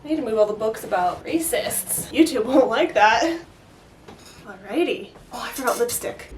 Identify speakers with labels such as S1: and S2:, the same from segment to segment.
S1: I need to move all the books about racists. YouTube won't like that. Alrighty. Oh, I forgot lipstick.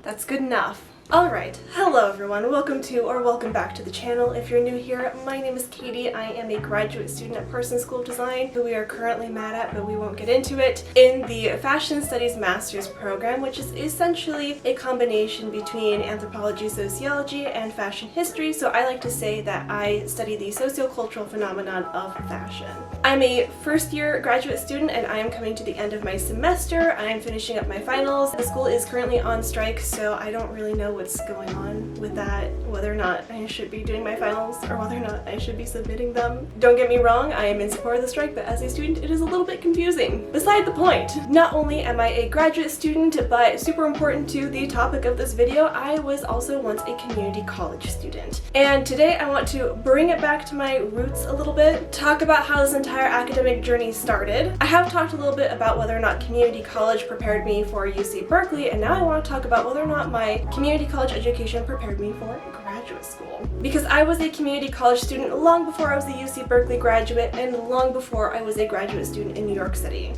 S1: That's good enough. Alright, hello everyone, welcome back to the channel. If you're new here, my name is Katie. I am a graduate student at Parsons School of Design, who we are currently mad at, but we won't get into it, in the Fashion Studies Master's program, which is essentially a combination between anthropology, sociology, and fashion history, so I like to say that I study the sociocultural phenomenon of fashion. I'm a first-year graduate student, and I am coming to the end of my semester. I am finishing up my finals. The school is currently on strike, so I don't really know what's going on with that, whether or not I should be doing my finals or whether or not I should be submitting them. Don't get me wrong, I am in support of the strike, but as a student it is a little bit confusing. Beside the point, not only am I a graduate student, but super important to the topic of this video, I was also once a community college student. And today I want to bring it back to my roots a little bit, talk about how this entire academic journey started. I have talked a little bit about whether or not community college prepared me for UC Berkeley, and now I want to talk about whether or not my community college education prepared me for graduate school. Because I was a community college student long before I was a UC Berkeley graduate and long before I was a graduate student in New York City.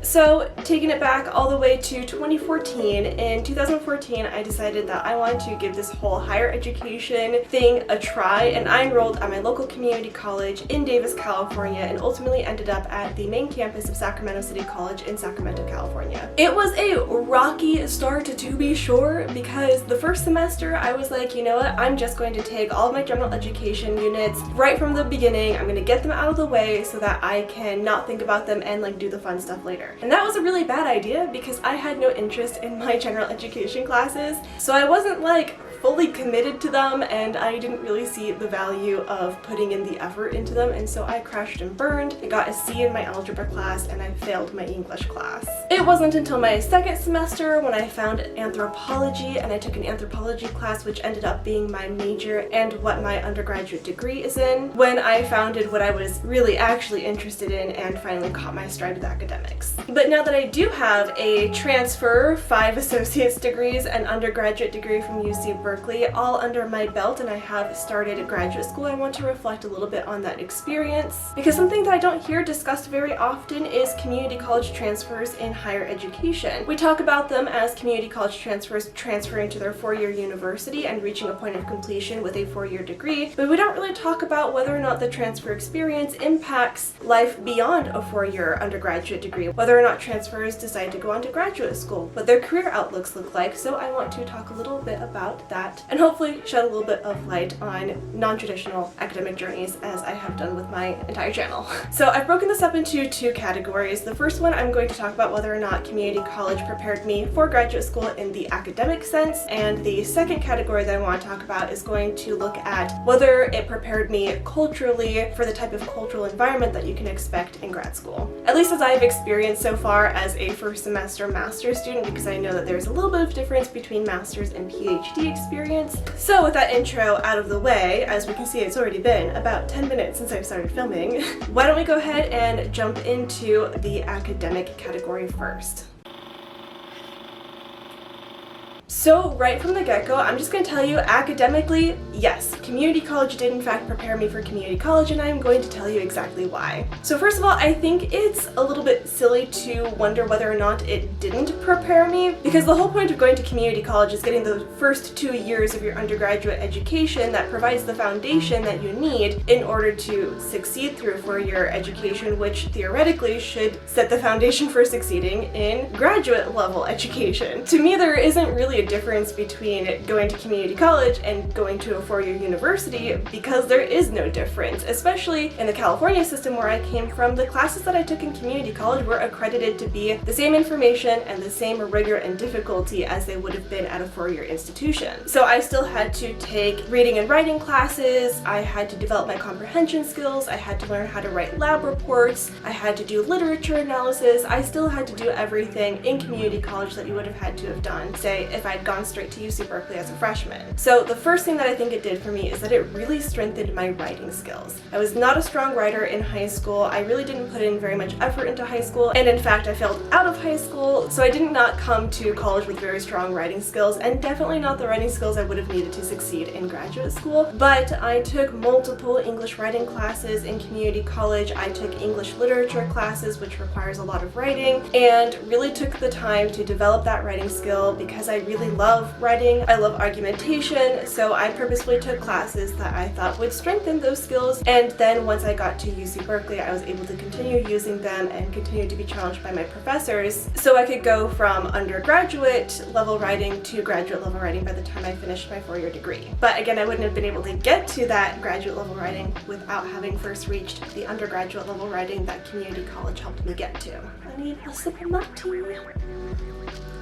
S1: So, taking it back all the way to 2014, in 2014 I decided that I wanted to give this whole higher education thing a try, and I enrolled at my local community college in Davis, California, and ultimately ended up at the main campus of Sacramento City College in Sacramento, California. It was a rocky start, to be sure, because the first semester I was like, you know what, I'm just going to take all of my general education units right from the beginning. I'm going to get them out of the way so that I can not think about them and like do the fun stuff later. And that was a really bad idea because I had no interest in my general education classes, so I wasn't like fully committed to them, and I didn't really see the value of putting in the effort into them, and so I crashed and burned. I got a C in my algebra class and I failed my English class. It wasn't until my second semester when I found anthropology, and I took an anthropology class which ended up being my major and what my undergraduate degree is in, when I founded what I was really actually interested in and finally caught my stride with academics. But now that I do have a transfer, 5 associate's degrees, and undergraduate degree from UC Berkeley all under my belt, and I have started graduate school, I want to reflect a little bit on that experience, because something that I don't hear discussed very often is community college transfers in higher education. We talk about them as community college transfers transferring to their 4-year university and reaching a point of completion with a 4-year degree, but we don't really talk about whether or not the transfer experience impacts life beyond a 4-year undergraduate degree, whether or not transfers decide to go on to graduate school, what their career outlooks look like. So I want to talk a little bit about that and hopefully shed a little bit of light on non-traditional academic journeys, as I have done with my entire channel. So I've broken this up into 2 categories. The first one, I'm going to talk about whether or not community college prepared me for graduate school in the academic sense, and the second category that I want to talk about is going to look at whether it prepared me culturally for the type of cultural environment that you can expect in grad school. At least as I have experienced so far as a first semester master's student, because I know that there's a little bit of difference between master's and PhD experience. So with that intro out of the way, as we can see it's already been about 10 minutes since I've started filming, why don't we go ahead and jump into the academic category first. So right from the get-go, I'm just going to tell you academically, yes, community college did in fact prepare me for community college, and I'm going to tell you exactly why. So first of all, I think it's a little bit silly to wonder whether or not it didn't prepare me, because the whole point of going to community college is getting the first 2 years of your undergraduate education that provides the foundation that you need in order to succeed through a 4-year education, which theoretically should set the foundation for succeeding in graduate level education. To me, there isn't really a difference between going to community college and going to a 4-year university, because there is no difference. Especially in the California system where I came from, the classes that I took in community college were accredited to be the same information and the same rigor and difficulty as they would have been at a 4-year institution. So I still had to take reading and writing classes, I had to develop my comprehension skills, I had to learn how to write lab reports, I had to do literature analysis, I still had to do everything in community college that you would have had to have done, say, if I had gone straight to UC Berkeley as a freshman. So the first thing that I think it did for me is that it really strengthened my writing skills. I was not a strong writer in high school. I really didn't put in very much effort into high school, and in fact I failed out of high school, so I did not come to college with very strong writing skills, and definitely not the writing skills I would have needed to succeed in graduate school. But I took multiple English writing classes in community college. I took English literature classes, which requires a lot of writing, and really took the time to develop that writing skill because I really love writing. I love argumentation, so I purposefully took classes that I thought would strengthen those skills, and then once I got to UC Berkeley, I was able to continue using them and continue to be challenged by my professors, so I could go from undergraduate level writing to graduate level writing by the time I finished my 4-year degree. But again, I wouldn't have been able to get to that graduate level writing without having first reached the undergraduate level writing that community college helped me get to. I need a sip of my tea.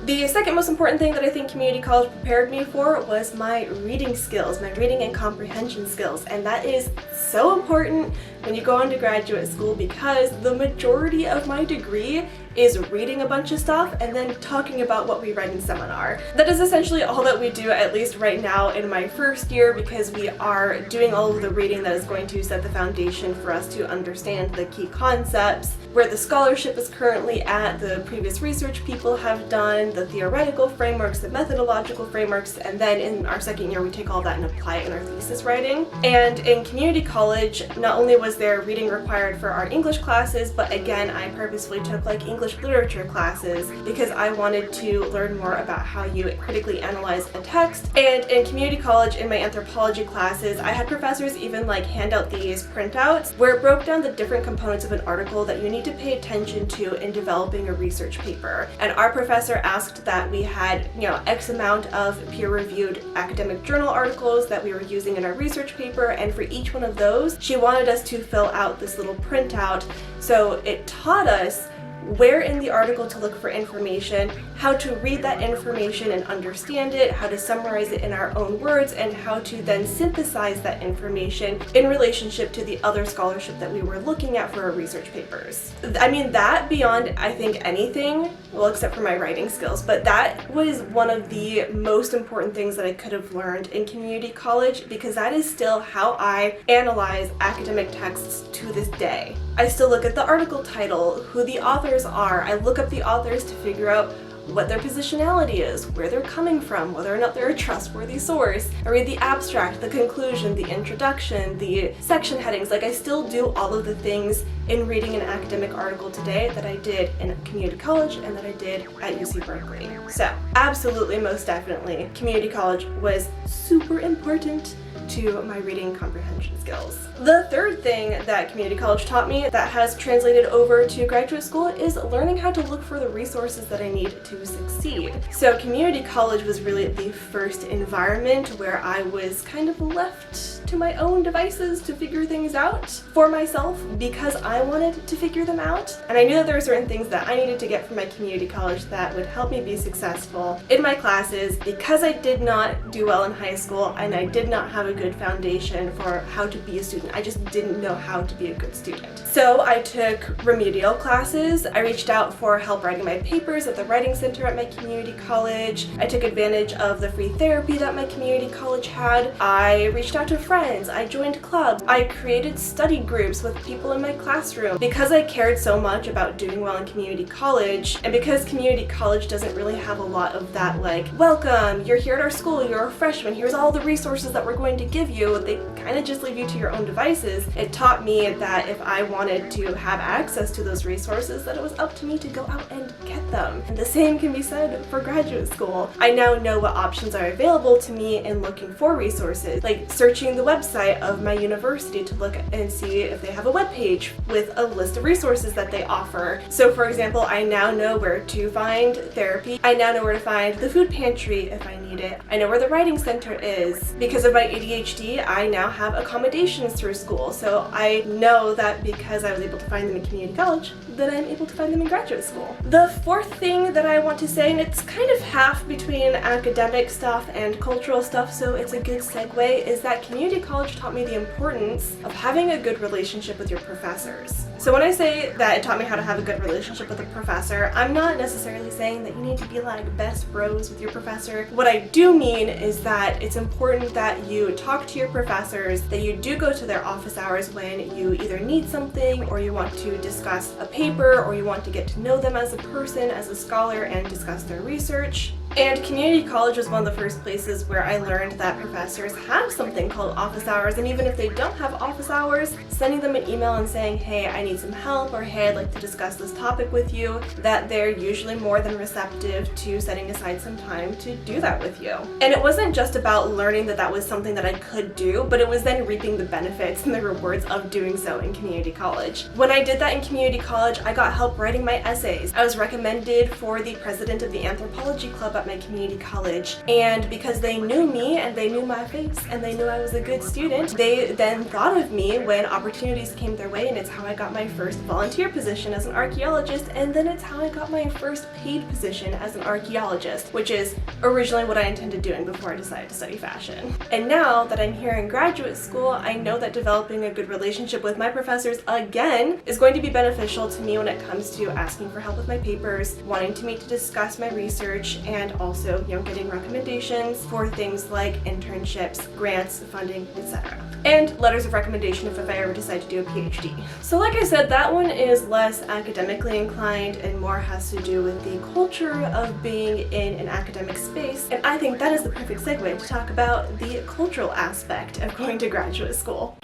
S1: The second most important thing that I think community college prepared me for was my reading skills, my reading and comprehension skills, and that is so important when you go on to graduate school because the majority of my degree is reading a bunch of stuff and then talking about what we read in seminar. That is essentially all that we do, at least right now in my first year, because we are doing all of the reading that is going to set the foundation for us to understand the key concepts, where the scholarship is currently at, the previous research people have done, the theoretical frameworks, the methodological frameworks, and then in our second year we take all that and apply it in our thesis writing. And in community college, not only was there reading required for our English classes, but again, I purposefully took like English literature classes because I wanted to learn more about how you critically analyze a text. And in community college, in my anthropology classes, I had professors even like hand out these printouts where it broke down the different components of an article that you need to pay attention to in developing a research paper. And our professor asked that we had, X amount of peer-reviewed academic journal articles that we were using in our research paper, and for each one of those, she wanted us to fill out this little printout. So it taught us where in the article to look for information, how to read that information and understand it, how to summarize it in our own words, and how to then synthesize that information in relationship to the other scholarship that we were looking at for our research papers. I mean, that beyond, I think, anything, well, except for my writing skills, but that was one of the most important things that I could have learned in community college, because that is still how I analyze academic texts to this day. I still look at the article title, who the authors are. I look up the authors to figure out what their positionality is, where they're coming from, whether or not they're a trustworthy source. I read the abstract, the conclusion, the introduction, the section headings. Like, I still do all of the things in reading an academic article today that I did in community college and that I did at UC Berkeley. So, absolutely, most definitely, community college was super important to my reading comprehension skills. The third thing that community college taught me that has translated over to graduate school is learning how to look for the resources that I need to succeed. So community college was really the first environment where I was kind of left to my own devices to figure things out for myself because I wanted to figure them out. And I knew that there were certain things that I needed to get from my community college that would help me be successful in my classes because I did not do well in high school and I did not have a good foundation for how to be a student. I just didn't know how to be a good student. So I took remedial classes. I reached out for help writing my papers at the writing center at my community college. I took advantage of the free therapy that my community college had. I reached out to friends. I joined clubs. I created study groups with people in my classroom. Because I cared so much about doing well in community college, and because community college doesn't really have a lot of that, like, welcome, you're here at our school, you're a freshman, here's all the resources that we're going to give you. They kind of just leave you to your own devices. It taught me that if I wanted to have access to those resources, that it was up to me to go out and get them. And the same can be said for graduate school. I now know what options are available to me in looking for resources, like searching the website of my university to look and see if they have a web page with a list of resources that they offer. So for example, I now know where to find therapy. I now know where to find the food pantry if I need it. I know where the writing center is. Because of my ADHD, I now have accommodations through school. So I know that because I was able to find them in community college, that I'm able to find them in graduate school. The fourth thing that I want to say, and it's kind of half between academic stuff and cultural stuff, so it's a good segue, is that community community college taught me the importance of having a good relationship with your professors. So when I say that it taught me how to have a good relationship with a professor, I'm not necessarily saying that you need to be like best bros with your professor. What I do mean is that it's important that you talk to your professors, that you do go to their office hours when you either need something or you want to discuss a paper or you want to get to know them as a person, as a scholar, and discuss their research. And community college was one of the first places where I learned that professors have something called office hours, and even if they don't have office hours, sending them an email and saying, hey, I need some help, or hey, I'd like to discuss this topic with you, that they're usually more than receptive to setting aside some time to do that with you. And it wasn't just about learning that that was something that I could do, but it was then reaping the benefits and the rewards of doing so in community college. When I did that in community college, I got help writing my essays. I was recommended for the president of the anthropology club at my community college, and because they knew me and they knew my face and they knew I was a good student, they then thought of me when opportunities came their way, and it's how I got my first volunteer position as an archaeologist, and then it's how I got my first paid position as an archaeologist, which is originally what I intended doing before I decided to study fashion. And now that I'm here in graduate school, I know that developing a good relationship with my professors again is going to be beneficial to me when it comes to asking for help with my papers, wanting to meet to discuss my research, and also, getting recommendations for things like internships, grants, funding, etc. And letters of recommendation if I ever decide to do a PhD. So like I said, that one is less academically inclined and more has to do with the culture of being in an academic space. And I think that is the perfect segue to talk about the cultural aspect of going to graduate school.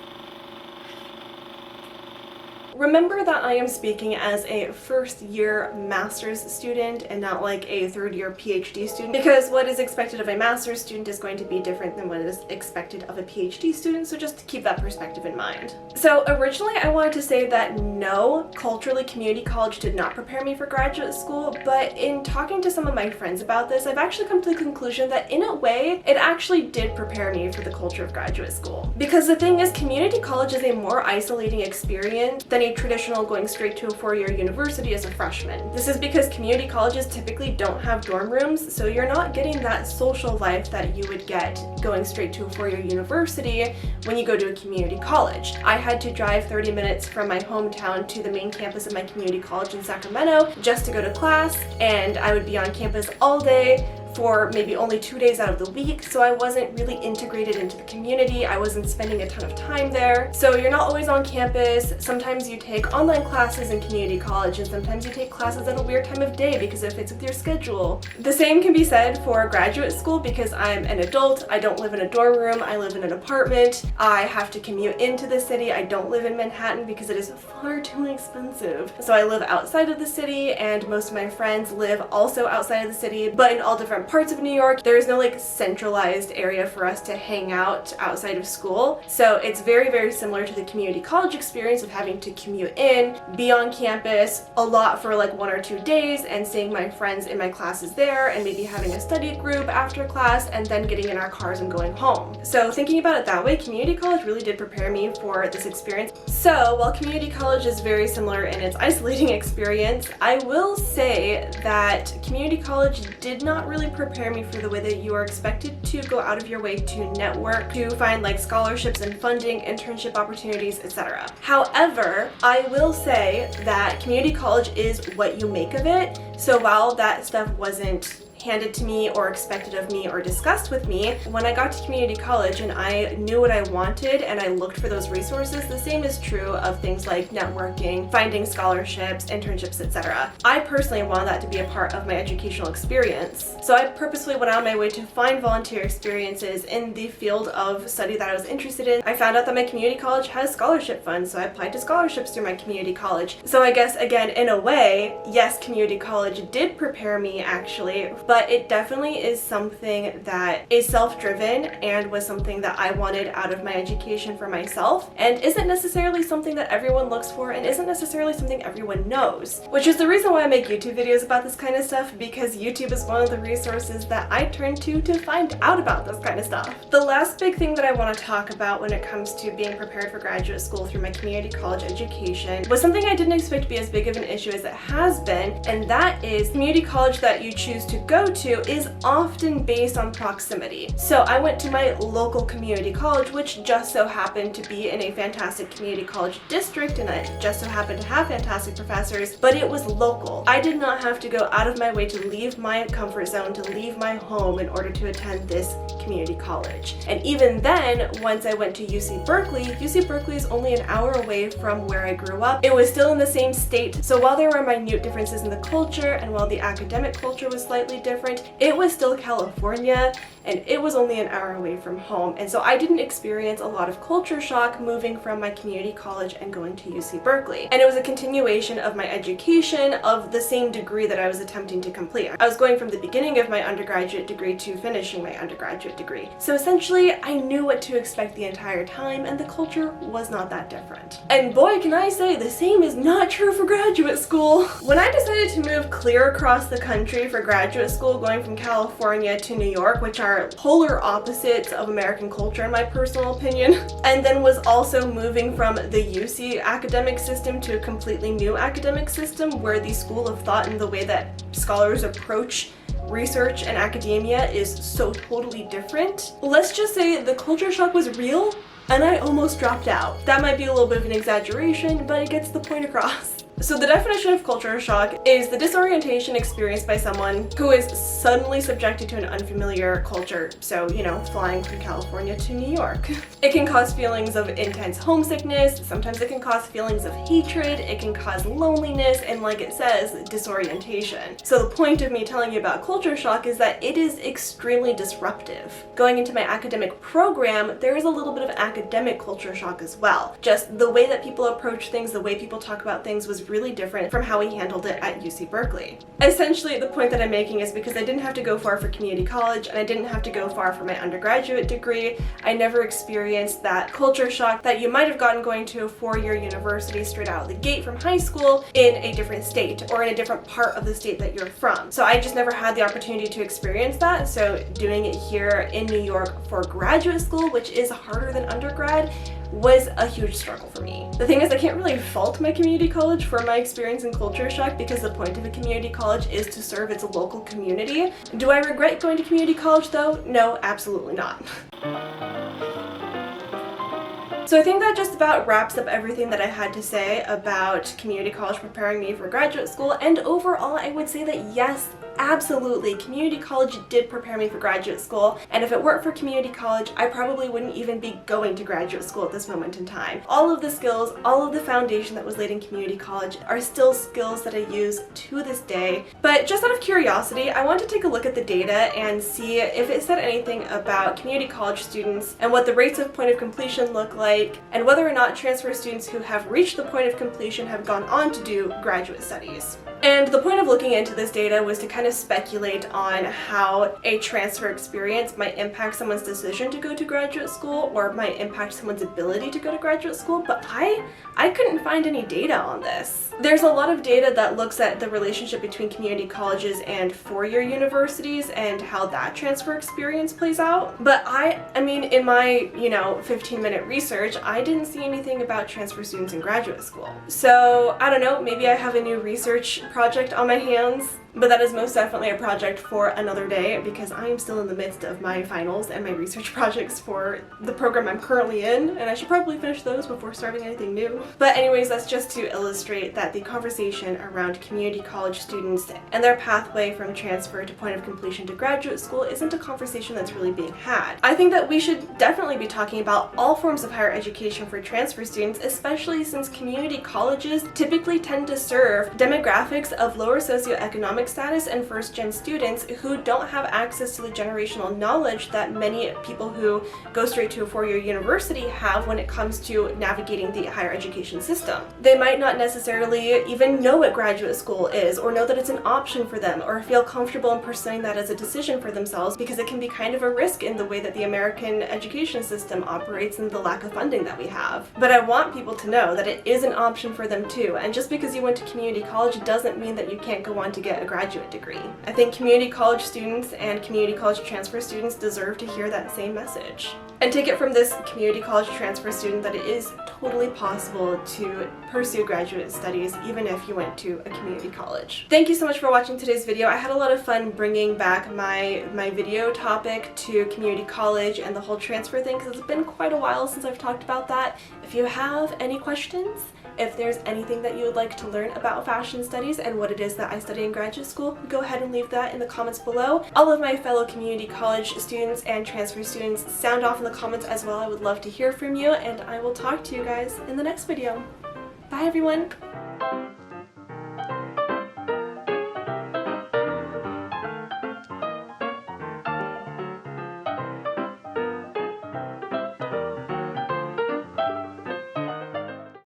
S1: Remember that I am speaking as a first-year master's student and not like a third-year PhD student, because what is expected of a master's student is going to be different than what is expected of a PhD student, so just keep that perspective in mind. So originally I wanted to say that no, culturally community college did not prepare me for graduate school, but in talking to some of my friends about this, I've actually come to the conclusion that in a way, it actually did prepare me for the culture of graduate school. Because the thing is, community college is a more isolating experience than a traditional going straight to a four-year university as a freshman. This is because community colleges typically don't have dorm rooms, so you're not getting that social life that you would get going straight to a four-year university when you go to a community college. I had to drive 30 minutes from my hometown to the main campus of my community college in Sacramento just to go to class, and I would be on campus all day for maybe only 2 days out of the week, so I wasn't really integrated into the community. I wasn't spending a ton of time there. So you're not always on campus. Sometimes you take online classes in community college, and sometimes you take classes at a weird time of day because it fits with your schedule. The same can be said for graduate school because I'm an adult. I don't live in a dorm room. I live in an apartment. I have to commute into the city. I don't live in Manhattan because it is far too expensive. So I live outside of the city, and most of my friends live also outside of the city, but in all different parts of New York. There is no like centralized area for us to hang out outside of school. So it's very, very similar to the community college experience of having to commute in, be on campus a lot for like 1 or 2 days and seeing my friends in my classes there and maybe having a study group after class and then getting in our cars and going home. So thinking about it that way, community college really did prepare me for this experience. So while community college is very similar in its isolating experience, I will say that community college did not really prepare me for the way that you are expected to go out of your way to network, to find like scholarships and funding, internship opportunities, etc. However, I will say that community college is what you make of it. So while that stuff wasn't handed to me or expected of me or discussed with me, when I got to community college and I knew what I wanted and I looked for those resources, the same is true of things like networking, finding scholarships, internships, etc. I personally wanted that to be a part of my educational experience. So I purposely went out of my way to find volunteer experiences in the field of study that I was interested in. I found out that my community college has scholarship funds, so I applied to scholarships through my community college. So I guess again, in a way, yes, community college did prepare me actually, but it definitely is something that is self-driven and was something that I wanted out of my education for myself, and isn't necessarily something that everyone looks for and isn't necessarily something everyone knows. Which is the reason why I make YouTube videos about this kind of stuff, because YouTube is one of the resources that I turn to find out about this kind of stuff. The last big thing that I want to talk about when it comes to being prepared for graduate school through my community college education was something I didn't expect to be as big of an issue as it has been, and that is community college that you choose to go go to is often based on proximity. So I went to my local community college, which just so happened to be in a fantastic community college district, and I just so happened to have fantastic professors, but it was local. I did not have to go out of my way to leave my comfort zone, to leave my home in order to attend this community college. And even then, once I went to UC Berkeley is only an hour away from where I grew up. It was still in the same state, so while there were minute differences in the culture and while the academic culture was slightly different, it was still California and it was only an hour away from home. And so I didn't experience a lot of culture shock moving from my community college and going to UC Berkeley. And it was a continuation of my education of the same degree that I was attempting to complete. I was going from the beginning of my undergraduate degree to finishing my undergraduate degree. So essentially, I knew what to expect the entire time, and the culture was not that different. And boy, can I say, the same is not true for graduate school. When I decided to move clear across the country for graduate school, going from California to New York, which are polar opposites of American culture in my personal opinion, and then was also moving from the UC academic system to a completely new academic system where the school of thought and the way that scholars approach research and academia is so totally different. Let's just say the culture shock was real and I almost dropped out. That might be a little bit of an exaggeration, but it gets the point across. So the definition of culture shock is the disorientation experienced by someone who is suddenly subjected to an unfamiliar culture. So, flying from California to New York. It can cause feelings of intense homesickness, sometimes it can cause feelings of hatred, it can cause loneliness, and like it says, disorientation. So the point of me telling you about culture shock is that it is extremely disruptive. Going into my academic program, there is a little bit of academic culture shock as well. Just the way that people approach things, the way people talk about things was really different from how we handled it at UC Berkeley. Essentially, the point that I'm making is because I didn't have to go far for community college and I didn't have to go far for my undergraduate degree, I never experienced that culture shock that you might have gotten going to a four-year university straight out of the gate from high school in a different state or in a different part of the state that you're from. So I just never had the opportunity to experience that. So doing it here in New York for graduate school, which is harder than undergrad, was a huge struggle for me. The thing is, I can't really fault my community college for my experience in culture shock because the point of a community college is to serve its local community. Do I regret going to community college though? No, absolutely not. So I think that just about wraps up everything that I had to say about community college preparing me for graduate school, and overall I would say that yes, absolutely, community college did prepare me for graduate school, and if it weren't for community college, I probably wouldn't even be going to graduate school at this moment in time. All of the skills, all of the foundation that was laid in community college are still skills that I use to this day. But just out of curiosity, I want to take a look at the data and see if it said anything about community college students and what the rates of point of completion look like, and whether or not transfer students who have reached the point of completion have gone on to do graduate studies. And the point of looking into this data was to kind of speculate on how a transfer experience might impact someone's decision to go to graduate school or might impact someone's ability to go to graduate school, but I couldn't find any data on this. There's a lot of data that looks at the relationship between community colleges and four-year universities and how that transfer experience plays out. But I mean, in my, 15-minute research, I didn't see anything about transfer students in graduate school. So I don't know, maybe I have a new research project on my hands. But that is most definitely a project for another day because I am still in the midst of my finals and my research projects for the program I'm currently in, and I should probably finish those before starting anything new. But anyways, that's just to illustrate that the conversation around community college students and their pathway from transfer to point of completion to graduate school isn't a conversation that's really being had. I think that we should definitely be talking about all forms of higher education for transfer students, especially since community colleges typically tend to serve demographics of lower socioeconomic status and first-gen students who don't have access to the generational knowledge that many people who go straight to a four-year university have when it comes to navigating the higher education system. They might not necessarily even know what graduate school is or know that it's an option for them or feel comfortable in pursuing that as a decision for themselves because it can be kind of a risk in the way that the American education system operates and the lack of funding that we have. But I want people to know that it is an option for them too, and just because you went to community college doesn't mean that you can't go on to get a graduate degree. I think community college students and community college transfer students deserve to hear that same message. And take it from this community college transfer student that it is totally possible to pursue graduate studies even if you went to a community college. Thank you so much for watching today's video. I had a lot of fun bringing back my video topic to community college and the whole transfer thing because it's been quite a while since I've talked about that. If you have any questions, if there's anything that you would like to learn about fashion studies and what it is that I study in graduate school, go ahead and leave that in the comments below. All of my fellow community college students and transfer students, sound off in the comments as well. I would love to hear from you, and I will talk to you guys in the next video. Bye everyone!